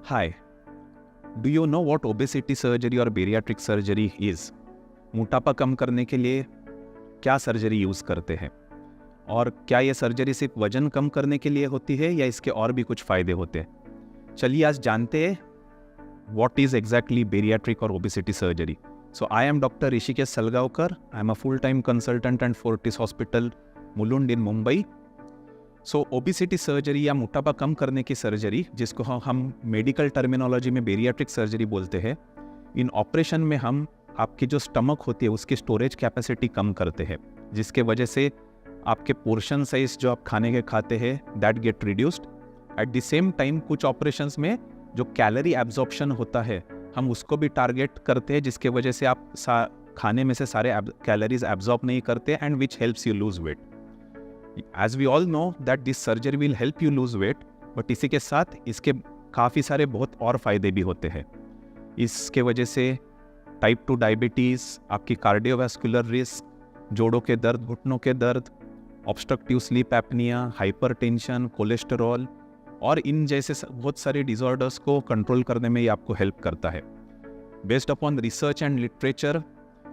Hi, do you know what obesity surgery और bariatric surgery is? मोटापा कम करने के लिए क्या सर्जरी यूज़ करते हैं और क्या ये सर्जरी सिर्फ वजन कम करने के लिए होती है या इसके और भी कुछ फ़ायदे होते हैं? चलिए आज जानते हैं what is exactly bariatric or obesity surgery. So I am Dr. Rishikesh Salgaonkar. I am a full-time consultant at Fortis Hospital, Mulund in Mumbai. So obesity surgery या मोटापा कम करने की सर्जरी, जिसको हम मेडिकल टर्मिनोलॉजी में बेरियाट्रिक सर्जरी बोलते हैं, इन operation में हम आपकी जो स्टमक होती है उसकी स्टोरेज कैपेसिटी कम करते हैं, जिसके वजह से आपके पोर्शन साइज जो आप खाने के खाते हैं that get reduced. At the same time कुछ ऑपरेशंस में जो कैलोरी एब्जॉर्प्शन होता है हम उसको भी टारगेट करते हैं, जिसके वजह से आप खाने में से सारे कैलोरीज एब्जॉर्ब नहीं करते and which helps you lose weight. As we all know that this surgery will help you lose weight, but इसी के साथ इसके काफ़ी सारे बहुत और फ़ायदे भी होते हैं. इसके वजह से टाइप 2 डायबिटीज़, आपकी कार्डियोवैस्कुलर रिस्क, जोड़ों के दर्द, घुटनों के दर्द, obstructive sleep apnoea, hypertension, cholesterol और इन जैसे बहुत सारे डिसऑर्डर्स को कंट्रोल करने में ये आपको हेल्प करता है. Based upon research and literature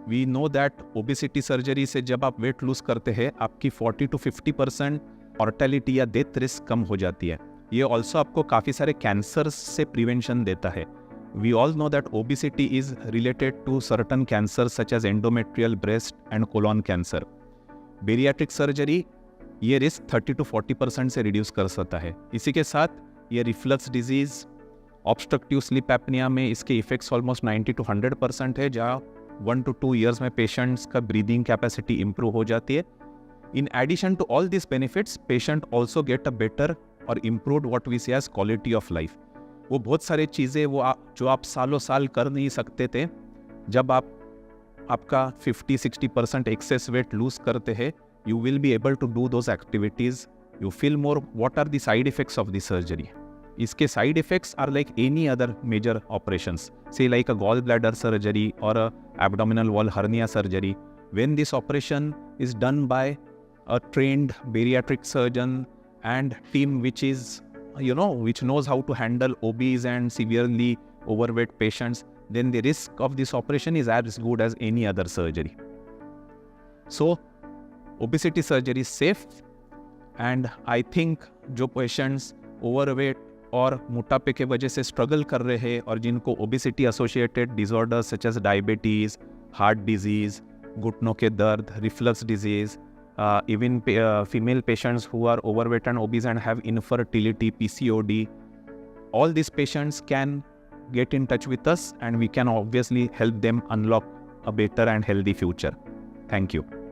we know that obesity surgery से जब आप वेट लूज करते हैं आपकी 40 to 50% मॉर्टेलिटी या डेथ रिस्क कम हो जाती है. ये ऑल्सो आपको काफ़ी सारे कैंसर्स से प्रिवेंशन देता है. We all know that obesity is related to certain cancer such as endometrial, breast and colon cancer. Bariatric surgery ये रिस्क 30 to 40% से रिड्यूस कर सकता है. इसी के साथ ये reflux disease, obstructive sleep apnoea में इसके इफेक्ट्स ऑलमोस्ट 90 to 100% है, जहाँ 1 to 2 years में पेशेंट्स का ब्रीदिंग कैपेसिटी इंप्रूव हो जाती है. In addition to all this benefits patient also get a better और improved what we say as quality of life. वो बहुत सारे चीज़ें जो आप सालों साल कर नहीं सकते थे, जब आपका 50-60% एक्सेस वेट लूज करते हैं, you will be able to do those activities. You feel more. What are the side effects of the surgery? इसके side effects are like any other major operations, say like a gallbladder surgery or a abdominal wall hernia surgery. When this operation is done by a trained bariatric surgeon and team which is, which knows how to handle obese and severely overweight patients, then the risk of this operation is as good as any other surgery. So obesity surgery is safe, and I think जो patients overweight और मोटापे के वजह से struggle कर रहे हैं और जिनको obesity associated disorders such as diabetes, heart disease, घुटनों के दर्द, reflux disease, even female patients who are overweight and obese and have infertility, PCOD, all these patients can get in touch with us and we can obviously help them unlock a better and healthy future. Thank you.